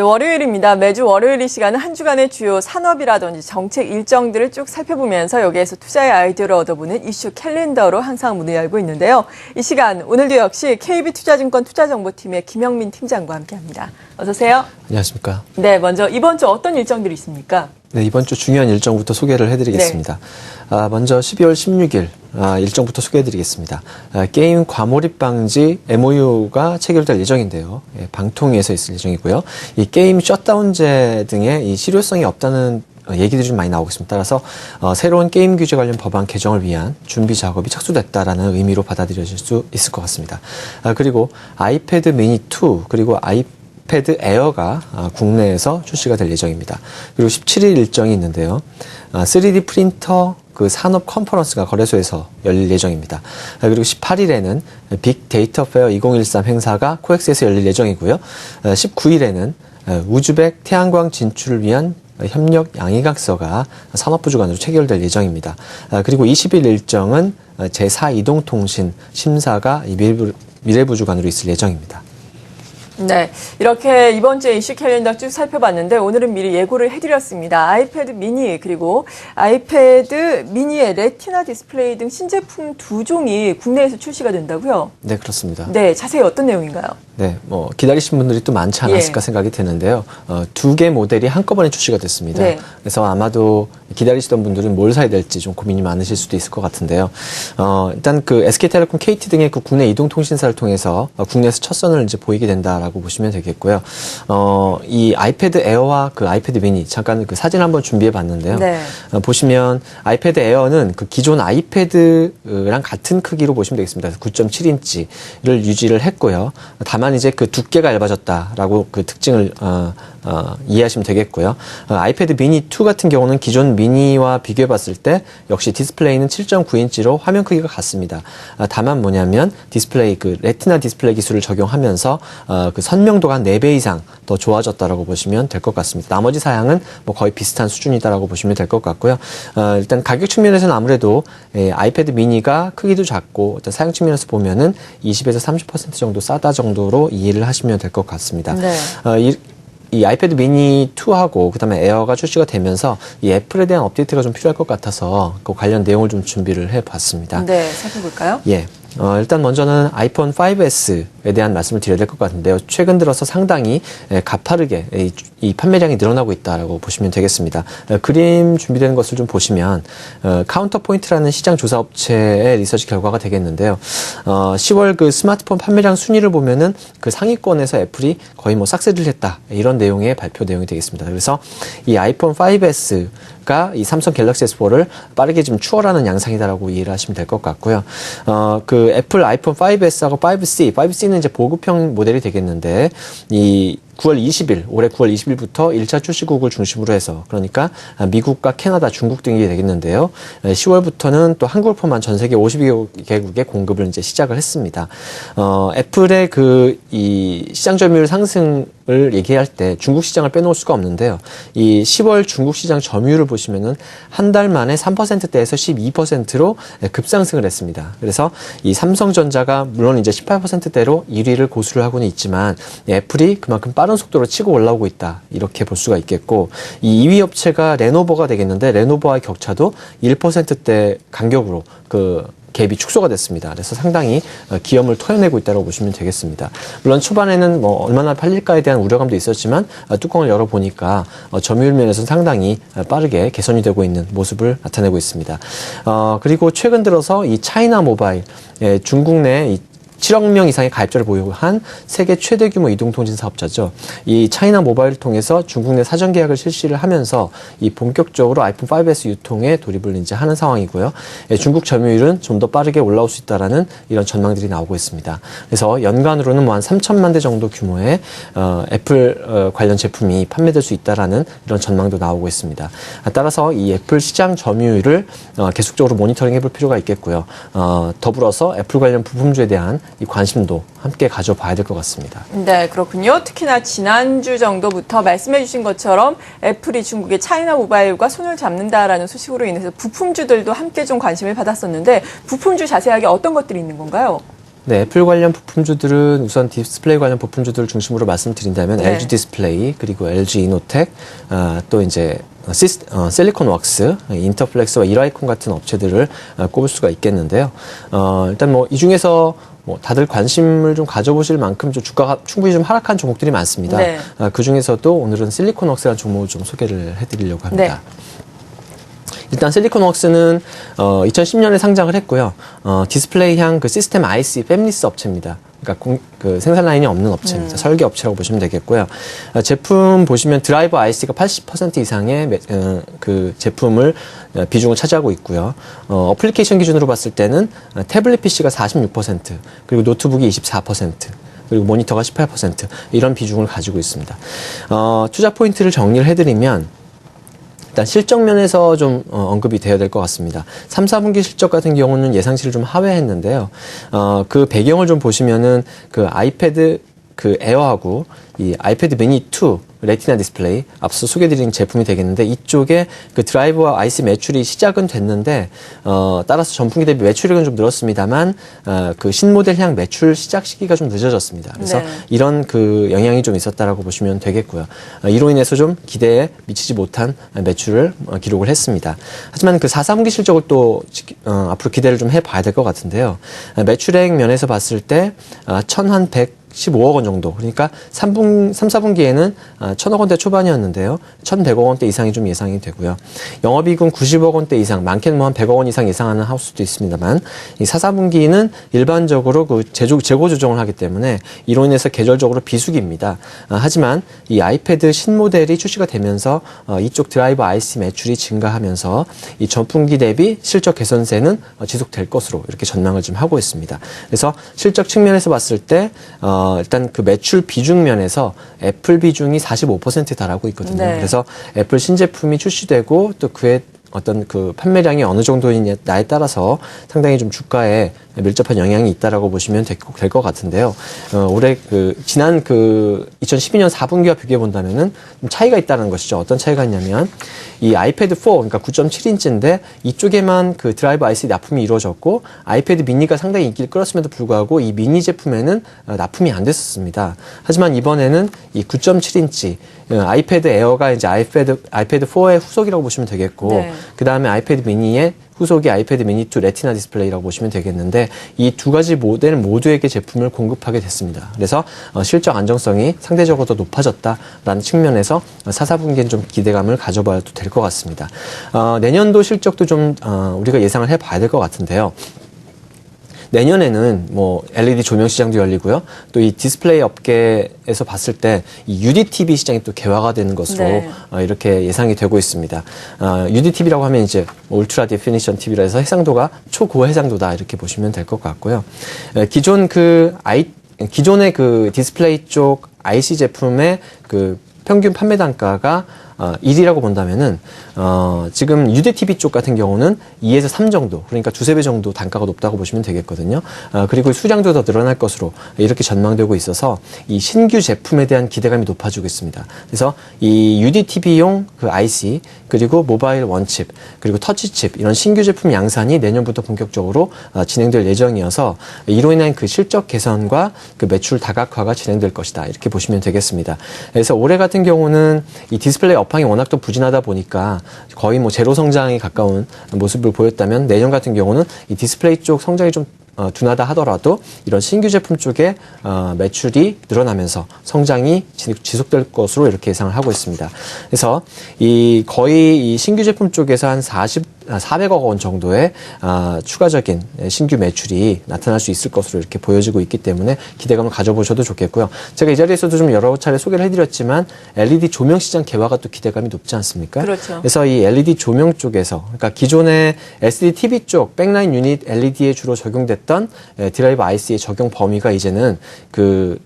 월요일입니다. 매주 월요일 이 시간은 한 주간의 주요 산업이라든지 정책 일정들을 쭉 살펴보면서 여기에서 투자의 아이디어를 얻어보는 이슈 캘린더로 항상 문을 열고 있는데요. 이 시간 오늘도 역시 KB투자증권 투자정보팀의 김영민 팀장과 함께합니다. 어서 오세요. 안녕하십니까. 네, 먼저 이번 주 어떤 일정들이 있습니까? 네, 이번 주 중요한 일정부터 소개를 해드리겠습니다. 네. 먼저 12월 16일 일정부터 소개해드리겠습니다. 게임 과몰입 방지 MOU가 체결될 예정인데요. 방통위에서 있을 예정이고요. 이 게임 셧다운제 등의 이 실효성이 없다는 얘기들이 좀 많이 나오고 있습니다. 따라서 새로운 게임 규제 관련 법안 개정을 위한 준비 작업이 착수됐다라는 의미로 받아들여질 수 있을 것 같습니다. 그리고 아이패드 미니 2 그리고 아이패드 에어가 국내에서 출시가 될 예정입니다. 그리고 17일 일정이 있는데요. 3D 프린터 그 산업 컨퍼런스가 거래소에서 열릴 예정입니다. 그리고 18일에는 빅데이터 페어 2013 행사가 코엑스에서 열릴 예정이고요. 19일에는 우즈벡 태양광 진출을 위한 협력 양의각서가 산업부 주관으로 체결될 예정입니다. 그리고 20일 일정은 제4 이동통신 심사가 미래부 주관으로 있을 예정입니다. 네, 이렇게 이번 주에 이슈 캘린더 쭉 살펴봤는데 오늘은 미리 예고를 해드렸습니다. 아이패드 미니 그리고 아이패드 미니의 레티나 디스플레이 등 신제품 2종이 국내에서 출시가 된다고요? 네, 그렇습니다. 네, 자세히 어떤 내용인가요? 네, 기다리신 분들이 또 많지 않았을까 생각이 드는데요. 2개 모델이 한꺼번에 출시가 됐습니다. 네. 그래서 아마도 기다리시던 분들은 뭘 사야 될지 좀 고민이 많으실 수도 있을 것 같은데요. 일단 그 SK텔레콤, KT 등의 그 국내 이동통신사를 통해서 국내에서 첫 선을 이제 보이게 된다라고 보시면 되겠고요. 이 아이패드 에어와 그 아이패드 미니 잠깐 그 사진 한번 준비해 봤는데요. 네. 보시면 아이패드 에어는 그 기존 아이패드랑 같은 크기로 보시면 되겠습니다. 9.7인치를 유지를 했고요. 다만 이제 그 두께가 얇아졌다라고 그 특징을 이해하시면 되겠고요. 아이패드 미니 2 같은 경우는 기존 미니와 비교해 봤을 때 역시 디스플레이는 7.9인치로 화면 크기가 같습니다. 다만 뭐냐면 디스플레이 그 레티나 디스플레이 기술을 적용하면서 그 선명도가 한 4배 이상 더 좋아졌다라고 보시면 될 것 같습니다. 나머지 사양은 뭐 거의 비슷한 수준이다라고 보시면 될 것 같고요. 일단 가격 측면에서는 아무래도 아이패드 미니가 크기도 작고 일단 사용 측면에서 보면은 20에서 30% 정도 싸다 정도로 이해를 하시면 될 것 같습니다. 네. 이 아이패드 미니 2하고 그다음에 에어가 출시가 되면서 이 애플에 대한 업데이트가 좀 필요할 것 같아서 그 관련 내용을 좀 준비를 해봤습니다. 네, 살펴볼까요? 예. 일단 먼저는 아이폰 5S에 대한 말씀을 드려야 될 것 같은데요. 최근 들어서 상당히 가파르게 이 판매량이 늘어나고 있다라고 보시면 되겠습니다. 그림 준비되는 것을 좀 보시면 카운터포인트라는 시장 조사 업체의 리서치 결과가 되겠는데요. 10월 그 스마트폰 판매량 순위를 보면은 그 상위권에서 애플이 거의 뭐 싹쓸이를 했다 이런 내용의 발표 내용이 되겠습니다. 그래서 이 아이폰 5S가 이 삼성 갤럭시 S4를 빠르게 좀 추월하는 양상이다라고 이해를 하시면 될 것 같고요. 그 애플 아이폰 5S하고 5C는 이제 보급형 모델이 되겠는데 이 9월 20일, 올해 9월 20일부터 1차 출시국을 중심으로 해서 그러니까 미국과 캐나다, 중국 등이 되겠는데요. 10월부터는 또 한국을 포함한 전 세계 52개국의 공급을 이제 시작을 했습니다. 애플의 이 시장 점유율 상승을 얘기할 때 중국 시장을 빼놓을 수가 없는데요. 이 10월 중국 시장 점유율을 보시면은 한 달 만에 3%대에서 12%로 급상승을 했습니다. 그래서 이 삼성전자가 물론 이제 18%대로 1위를 고수를 하고는 있지만 애플이 그만큼 빠른 속도로 치고 올라오고 있다. 이렇게 볼 수가 있겠고 이 2위 업체가 레노버가 되겠는데 레노버와의 격차도 1%대 간격으로 그 갭이 축소가 됐습니다. 그래서 상당히 기염을 토해내고 있다고 보시면 되겠습니다. 물론 초반에는 뭐 얼마나 팔릴까에 대한 우려감도 있었지만 뚜껑을 열어보니까 점유율 면에서는 상당히 빠르게 개선이 되고 있는 모습을 나타내고 있습니다. 그리고 최근 들어서 이 차이나 모바일, 중국 내 7억 명 이상의 가입자를 보유한 세계 최대 규모 이동통신 사업자죠. 이 차이나 모바일을 통해서 중국 내 사전 계약을 실시를 하면서 이 본격적으로 아이폰 5S 유통에 돌입을 이제 하는 상황이고요. 중국 점유율은 좀 더 빠르게 올라올 수 있다라는 이런 전망들이 나오고 있습니다. 그래서 연간으로는 뭐 한 3천만 대 정도 규모의 애플 관련 제품이 판매될 수 있다라는 이런 전망도 나오고 있습니다. 따라서 이 애플 시장 점유율을 계속적으로 모니터링 해볼 필요가 있겠고요. 더불어서 애플 관련 부품주에 대한 이 관심도 함께 가져봐야 될 것 같습니다. 네, 그렇군요. 특히나 지난주 정도부터 말씀해 주신 것처럼 애플이 중국의 차이나 모바일과 손을 잡는다라는 소식으로 인해서 부품주들도 함께 좀 관심을 받았었는데 부품주 자세하게 어떤 것들이 있는 건가요? 네, 애플 관련 부품주들은 우선 디스플레이 관련 부품주들을 중심으로 말씀드린다면 네. LG 디스플레이, 그리고 LG 이노텍, 또 이제 실리콘 웍스, 인터플렉스와 이라이콘 같은 업체들을 꼽을 수가 있겠는데요. 일단 뭐 이 중에서 뭐 다들 관심을 좀 가져보실 만큼 좀 주가가 충분히 좀 하락한 종목들이 많습니다. 네. 그 중에서도 오늘은 실리콘 웍스라는 종목을 좀 소개를 해드리려고 합니다. 네. 일단 실리콘웍스는 2010년에 상장을 했고요. 디스플레이향 그 시스템 IC 팹리스 업체입니다. 그러니까 그 생산 라인이 없는 업체입니다. 설계 업체라고 보시면 되겠고요. 제품 보시면 드라이버 IC가 80% 이상의 그 제품을 비중을 차지하고 있고요. 어플리케이션 기준으로 봤을 때는 태블릿 PC가 46%, 그리고 노트북이 24%. 그리고 모니터가 18% 이런 비중을 가지고 있습니다. 투자 포인트를 정리를 해드리면 일단 실적 면에서 좀 언급이 되어야 될 것 같습니다. 3, 4분기 실적 같은 경우는 예상치를 좀 하회했는데요. 그 배경을 좀 보시면은 그 아이패드 그 에어하고 이 아이패드 미니 2 레티나 디스플레이 앞서 소개드린 제품이 되겠는데 이쪽에 그 드라이버와 IC 매출이 시작은 됐는데 따라서 전분기 대비 매출액은 좀 늘었습니다만 그 신모델향 매출 시작 시기가 좀 늦어졌습니다. 그래서 네. 이런 그 영향이 좀 있었다라고 보시면 되겠고요. 이로 인해서 좀 기대에 미치지 못한 매출을 기록을 했습니다. 하지만 그 4, 4분기 실적을 또 앞으로 기대를 좀 해봐야 될 것 같은데요. 매출액 면에서 봤을 때 1,115억 원 정도. 그러니까 3, 4분기에는 1,000억 원대 초반이었는데요. 1,100억 원대 이상이 좀 예상이 되고요. 영업이익은 90억 원대 이상, 많게는 뭐 한 100억 원 이상 예상하는 하우스도 있습니다만, 이 4, 4분기는 일반적으로 그 재고 조정을 하기 때문에 이로 인해서 계절적으로 비수기입니다. 하지만 이 아이패드 신모델이 출시가 되면서 이쪽 드라이버 IC 매출이 증가하면서 이 전분기 대비 실적 개선세는 지속될 것으로 이렇게 전망을 좀 하고 있습니다. 그래서 실적 측면에서 봤을 때 일단 그 매출 비중 면에서 애플 비중이 45%에 달하고 있거든요. 네. 그래서 애플 신제품이 출시되고 또 그에 어떤 그 판매량이 어느 정도이냐에 따라서 상당히 좀 주가에 밀접한 영향이 있다라고 보시면 될 것 같은데요. 올해 지난 2012년 4분기와 비교해 본다면은 좀 차이가 있다는 것이죠. 어떤 차이가 있냐면 이 아이패드 4, 그러니까 9.7인치인데 이쪽에만 그 드라이버 IC 납품이 이루어졌고 아이패드 미니가 상당히 인기를 끌었음에도 불구하고 이 미니 제품에는 납품이 안 됐었습니다. 하지만 이번에는 이 9.7인치 아이패드 에어가 이제 아이패드 4의 후속이라고 보시면 되겠고, 네. 그 다음에 아이패드 미니의 후속이 아이패드 미니 2 레티나 디스플레이라고 보시면 되겠는데 이 두 가지 모델 모두에게 제품을 공급하게 됐습니다. 그래서 실적 안정성이 상대적으로 더 높아졌다라는 측면에서 4, 4분기엔 좀 기대감을 가져봐도 될 것 같습니다. 내년도 실적도 좀 우리가 예상을 해봐야 될 것 같은데요. 내년에는 뭐 LED 조명 시장도 열리고요. 또 이 디스플레이 업계에서 봤을 때 이 UDTV 시장이 또 개화가 되는 것으로 네. 이렇게 예상이 되고 있습니다. UDTV라고 하면 이제 울트라 디피니션 TV라 해서 해상도가 초고 해상도다 이렇게 보시면 될 것 같고요. 기존의 그 디스플레이 쪽 IC 제품의 그 평균 판매 단가가 1이라고 본다면은 지금 UDTV 쪽 같은 경우는 2에서 3 정도, 그러니까 2~3배 정도 단가가 높다고 보시면 되겠거든요. 그리고 수량도 더 늘어날 것으로 이렇게 전망되고 있어서 이 신규 제품에 대한 기대감이 높아지고 있습니다. 그래서 이 UDTV용 그 IC 그리고 모바일 원칩 그리고 터치칩 이런 신규 제품 양산이 내년부터 본격적으로 진행될 예정이어서 이로 인한 그 실적 개선과 그 매출 다각화가 진행될 것이다 이렇게 보시면 되겠습니다. 그래서 올해 같은 경우는 이 디스플레이 업황이 워낙 또 부진하다 보니까 거의 뭐 제로 성장에 가까운 모습을 보였다면 내년 같은 경우는 이 디스플레이 쪽 성장이 좀 둔하다 하더라도 이런 신규 제품 쪽에 매출이 늘어나면서 성장이 지속될 것으로 이렇게 예상을 하고 있습니다. 그래서 거의 이 신규 제품 쪽에서 한 400억 원 정도의 추가적인 신규 매출이 나타날 수 있을 것으로 이렇게 보여지고 있기 때문에 기대감을 가져보셔도 좋겠고요. 제가 이 자리에서도 좀 여러 차례 소개를 해드렸지만 LED 조명 시장 개화가 또 기대감이 높지 않습니까? 그렇죠. 그래서 이 LED 조명 쪽에서, 그러니까 기존의 LCD TV 쪽 백라인 유닛 LED에 주로 적용됐던 드라이버 IC의 적용 범위가 이제는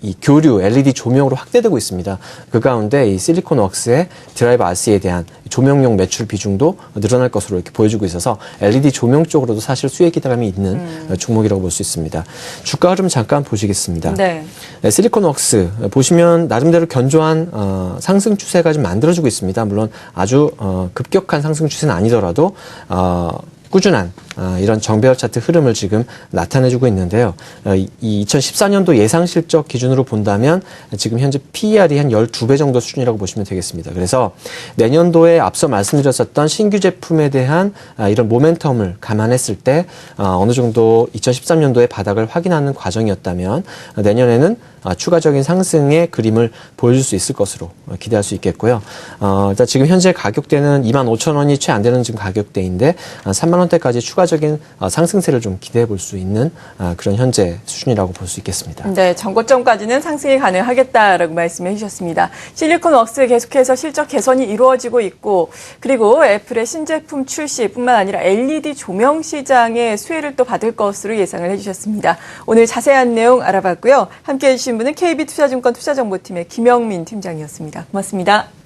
이 교류 LED 조명으로 확대되고 있습니다. 그 가운데 이 실리콘 웍스의 드라이버 IC에 대한 조명용 매출 비중도 늘어날 것으로 이렇게 보여지고 있어서 LED 조명 쪽으로도 사실 수혜 기대감이 있는 종목이라고 볼 수 있습니다. 주가 흐름 잠깐 보시겠습니다. 네. 실리콘 웍스 보시면 나름대로 견조한 상승 추세가 좀 만들어지고 있습니다. 물론 아주 급격한 상승 추세는 아니더라도 꾸준한 이런 정배열 차트 흐름을 지금 나타내주고 있는데요. 이 2014년도 예상 실적 기준으로 본다면 지금 현재 PER이 한 12배 정도 수준이라고 보시면 되겠습니다. 그래서 내년도에 앞서 말씀드렸었던 신규 제품에 대한 이런 모멘텀을 감안했을 때 어느 정도 2013년도의 바닥을 확인하는 과정이었다면 내년에는 추가적인 상승의 그림을 보여줄 수 있을 것으로 기대할 수 있겠고요. 일단 지금 현재 가격대는 25,000원이 채 안 되는 지금 가격대인데 3만 원대까지 추가적인 상승세를 좀 기대해 볼 수 있는 그런 현재 수준이라고 볼 수 있겠습니다. 네, 전고점까지는 상승이 가능하겠다라고 말씀해 주셨습니다. 실리콘웍스 계속해서 실적 개선이 이루어지고 있고 그리고 애플의 신제품 출시뿐만 아니라 LED 조명 시장의 수혜를 또 받을 것으로 예상을 해주셨습니다. 오늘 자세한 내용 알아봤고요. 함께해 주신 분은 KB투자증권 투자정보팀의 김영민 팀장이었습니다. 고맙습니다.